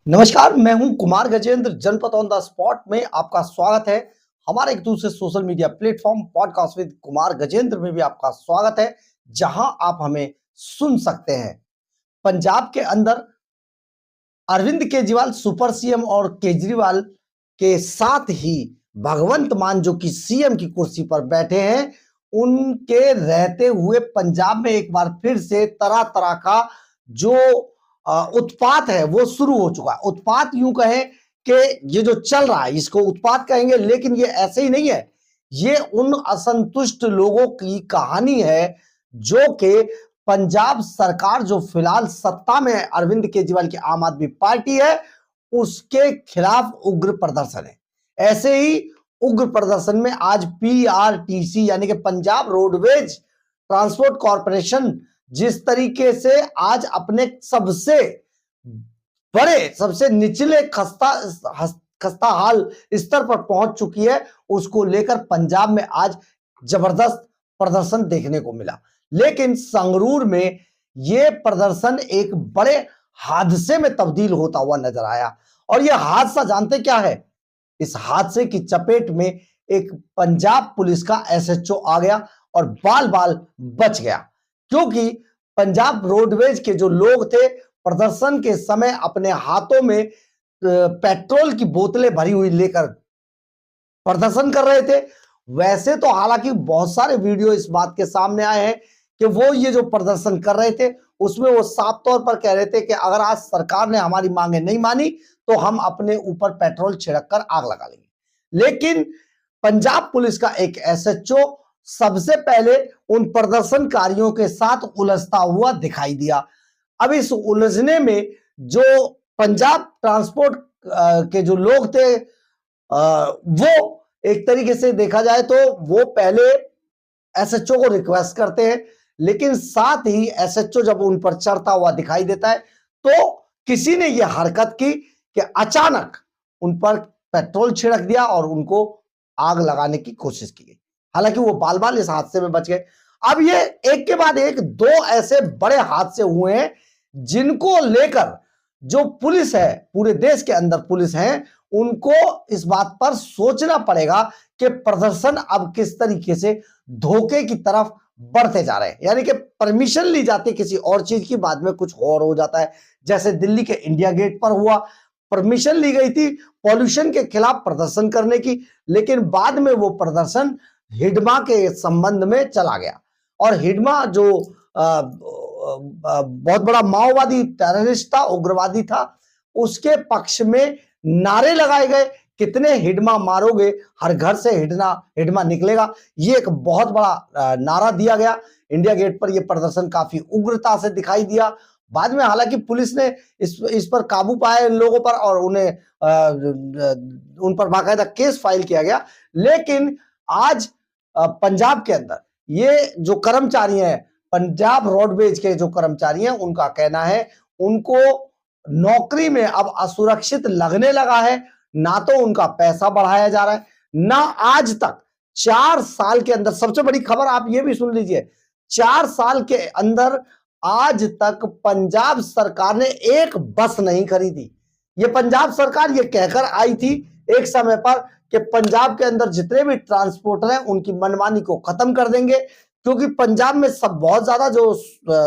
नमस्कार, मैं हूं कुमार गजेंद्र। जनपद ऑन द स्पॉट में आपका स्वागत है। हमारे एक दूसरे social media platform podcast with Kumar Gajendra में भी आपका स्वागत है, जहां आप हमें सुन सकते हैं। पंजाब के अंदर अरविंद केजरीवाल सुपर सीएम और केजरीवाल के साथ ही भगवंत मान जो कि सीएम की कुर्सी पर बैठे हैं, उनके रहते हुए पंजाब में एक बार फिर से तरह तरह का जो उत्पात है वो शुरू हो चुका है। उत्पात यूं कहें कि ये जो चल रहा है इसको उत्पात कहेंगे, लेकिन ये ऐसे ही नहीं है। ये उन असंतुष्ट लोगों की कहानी है जो कि पंजाब सरकार जो फिलहाल सत्ता में है, अरविंद केजरीवाल की आम आदमी पार्टी है, उसके खिलाफ उग्र प्रदर्शन है। ऐसे ही उग्र प्रदर्शन में आज पीआरटीसी यानी कि पंजाब रोडवेज ट्रांसपोर्ट कॉरपोरेशन जिस तरीके से आज अपने सबसे बड़े सबसे निचले खस्ता हाल स्तर पर पहुंच चुकी है, उसको लेकर पंजाब में आज जबरदस्त प्रदर्शन देखने को मिला। लेकिन संगरूर में यह प्रदर्शन एक बड़े हादसे में तब्दील होता हुआ नजर आया। और यह हादसा जानते क्या है? इस हादसे की चपेट में एक पंजाब पुलिस का एसएचओ आ गया और बाल बाल बच गया, क्योंकि पंजाब रोडवेज के जो लोग थे प्रदर्शन के समय अपने हाथों में पेट्रोल की बोतलें भरी हुई लेकर प्रदर्शन कर रहे थे। वैसे तो हालांकि बहुत सारे वीडियो इस बात के सामने आए हैं कि वो ये जो प्रदर्शन कर रहे थे उसमें वो साफ तौर पर कह रहे थे कि अगर आज सरकार ने हमारी मांगे नहीं मानी तो हम अपने ऊपर पेट्रोल छिड़क कर आग लगा लेंगे। लेकिन पंजाब पुलिस का एक एसएचओ सबसे पहले उन प्रदर्शनकारियों के साथ उलझता हुआ दिखाई दिया। अब इस उलझने में जो पंजाब ट्रांसपोर्ट के जो लोग थे वो एक तरीके से देखा जाए तो वो पहले एसएचओ को रिक्वेस्ट करते हैं, लेकिन साथ ही एसएचओ जब उन पर चढ़ता हुआ दिखाई देता है तो किसी ने यह हरकत की कि अचानक उन पर पेट्रोल छिड़क दिया और उनको आग लगाने की कोशिश की गई। हालांकि वो बाल बाल इस हादसे में बच गए। अब ये एक के बाद एक दो ऐसे बड़े हादसे हुए हैं जिनको लेकर जो पुलिस है, पूरे देश के अंदर पुलिस है, उनको इस बात पर सोचना पड़ेगा कि प्रदर्शन अब किस तरीके से धोखे की तरफ बढ़ते जा रहे हैं। यानी कि परमिशन ली जाती है किसी और चीज की, बाद में कुछ और हो जाता है। जैसे दिल्ली के इंडिया गेट पर हुआ, परमिशन ली गई थी पॉल्यूशन के खिलाफ प्रदर्शन करने की, लेकिन बाद में वो प्रदर्शन हिडमा के संबंध में चला गया। और हिडमा जो बहुत बड़ा माओवादी टेररिस्ट था, उग्रवादी था, उसके पक्ष में नारे लगाए गए, कितने हिडमा मारोगे, हर घर से हिडमा निकलेगा। ये एक बहुत बड़ा नारा दिया गया। इंडिया गेट पर यह प्रदर्शन काफी उग्रता से दिखाई दिया। बाद में हालांकि पुलिस ने इस पर काबू पाया इन लोगों पर और उन्हें उन पर बाकायदा केस फाइल किया गया। लेकिन आज पंजाब के अंदर ये जो कर्मचारी हैं, पंजाब रोडवेज के जो कर्मचारी हैं, उनका कहना है उनको नौकरी में अब असुरक्षित लगने लगा है। ना तो उनका पैसा बढ़ाया जा रहा है, ना आज तक 4 साल के अंदर, सबसे बड़ी खबर आप ये भी सुन लीजिए, 4 साल के अंदर आज तक पंजाब सरकार ने एक बस नहीं खरीदी। ये पंजाब सरकार ये कहकर आई थी एक समय पर कि पंजाब के अंदर जितने भी ट्रांसपोर्टर हैं उनकी मनमानी को खत्म कर देंगे, क्योंकि पंजाब में सब बहुत ज्यादा जो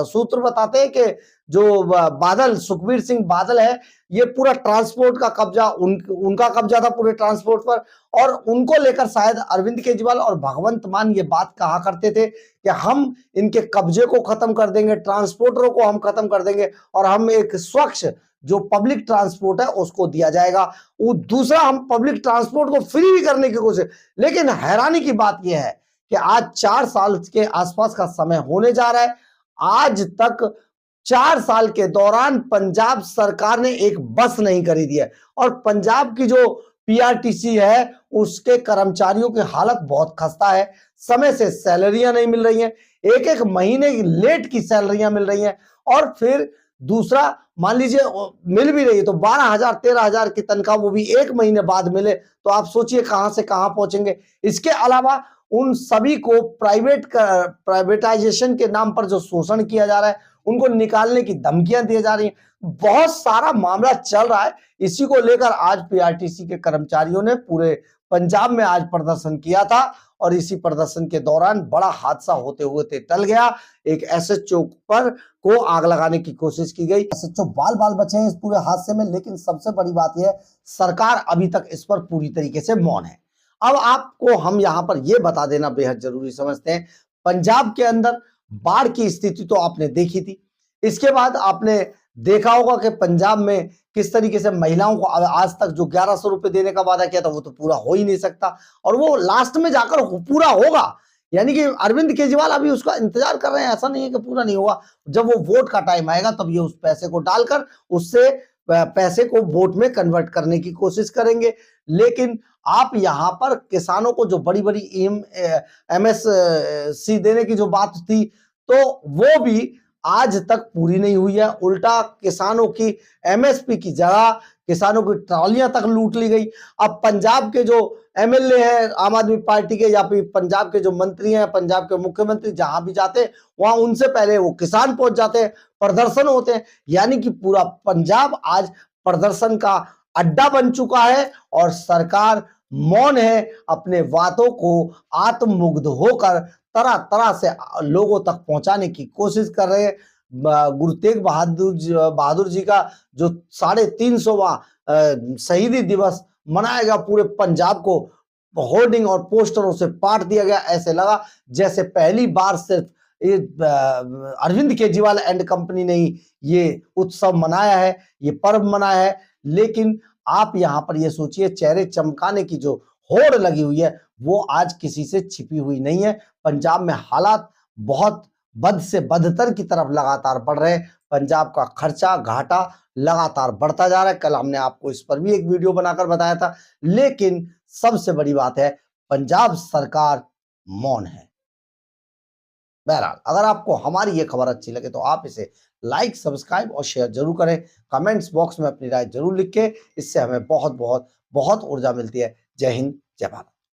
सूत्र बताते हैं कि जो बादल, सुखबीर सिंह बादल है, ये पूरा ट्रांसपोर्ट का कब्जा उनका कब्जा था पूरे ट्रांसपोर्ट पर। और उनको लेकर शायद अरविंद केजरीवाल और भगवंत मान ये बात कहा करते थे कि हम इनके कब्जे को खत्म कर देंगे, ट्रांसपोर्टरों को हम खत्म कर देंगे और हम एक स्वच्छ जो पब्लिक ट्रांसपोर्ट है उसको दिया जाएगा। वो दूसरा, हम पब्लिक ट्रांसपोर्ट को फ्री भी करने की कोशिश। लेकिन हैरानी की बात यह है कि आज 4 साल के आसपास का समय होने जा रहा है, आज तक 4 साल के दौरान पंजाब सरकार ने एक बस नहीं खरीदी है। और पंजाब की जो पीआरटीसी है उसके कर्मचारियों की हालत बहुत खस्ता है। समय से सैलरियां नहीं मिल रही हैं, एक एक महीने की लेट की सैलरियां मिल रही हैं। और फिर दूसरा, मान लीजिए मिल भी रही है तो 12,000 13,000 की तनख्वाह वो भी एक महीने बाद मिले तो आप सोचिए कहां से कहां पहुंचेंगे। इसके अलावा उन सभी को प्राइवेटाइजेशन के नाम पर जो शोषण किया जा रहा है उनको निकालने की धमकियां दी जा रही हैं, बहुत सारा मामला चल रहा है। इसी को लेकर आज पीआरटीसी के कर्मचारियों ने पूरे पंजाब में आज प्रदर्शन किया था और इसी प्रदर्शन के दौरान बड़ा हादसा होते हुए टल गया। एक एसएचओ पर को आग लगाने की कोशिश की गई। एसएचओ बाल बाल बचे हैं इस पूरे हादसे में, लेकिन सबसे बड़ी बात यह सरकार अभी तक इस पर पूरी तरीके से मौन है। अब आपको हम यहां पर यह बता देना बेहद जरूरी समझते हैं, पंजाब के अंदर बाढ़ की स्थिति तो आपने देखी थी। इसके बाद आपने देखा होगा कि पंजाब में किस तरीके से महिलाओं को आज तक जो 1100 रुपए देने का वादा किया था वो तो पूरा हो ही नहीं सकता, और वो लास्ट में जाकर पूरा होगा। यानी कि अरविंद केजरीवाल अभी उसका इंतजार कर रहे हैं, ऐसा नहीं है कि पूरा नहीं होगा। जब वो वोट का टाइम आएगा तब ये उस पैसे को डालकर उससे पैसे को वोट में कन्वर्ट करने की कोशिश करेंगे। लेकिन आप यहां पर किसानों को जो बड़ी बड़ी एमएससी देने की जो बात थी, तो वो भी आज तक पूरी नहीं हुई है। उल्टा किसानों की एमएसपी की जगह किसानों की ट्रॉलियां तक लूट ली गई। अब पंजाब के जो एमएलए हैं आम आदमी पार्टी के, या फिर पंजाब के जो मंत्री हैं, पंजाब के मुख्यमंत्री जहां भी जाते हैं वहां उनसे पहले वो किसान पहुंच जाते हैं, प्रदर्शन होते हैं। यानी कि पूरा पंजाब आज प्रदर्शन का अड्डा बन चुका है और सरकार मौन है, अपने वादों को आत्ममुग्ध होकर तरह तरह से लोगों तक पहुंचाने की कोशिश कर रहे हैं। गुरु तेग बहादुर जी का जो 350वां शहीदी दिवस मनाया गया, पूरे पंजाब को होर्डिंग और पोस्टरों से पाट दिया गया। ऐसे लगा जैसे पहली बार सिर्फ ये अरविंद केजरीवाल एंड कंपनी ने ही ये उत्सव मनाया है, ये पर्व मनाया है। लेकिन आप यहां पर ये सोचिए, चेहरे चमकाने की जो होड़ लगी हुई है वो आज किसी से छिपी हुई नहीं है। पंजाब में हालात बहुत बद से बदतर की तरफ लगातार बढ़ रहे हैं। पंजाब का खर्चा घाटा लगातार बढ़ता जा रहा है। कल हमने आपको इस पर भी एक वीडियो बनाकर बताया था। लेकिन सबसे बड़ी बात है, पंजाब सरकार मौन है। बहरहाल, अगर आपको हमारी ये खबर अच्छी लगे तो आप इसे लाइक, सब्सक्राइब और शेयर जरूर करें। कमेंट्स बॉक्स में अपनी राय जरूर लिखें, इससे हमें बहुत बहुत बहुत ऊर्जा मिलती है। जय हिंद, जय भारत।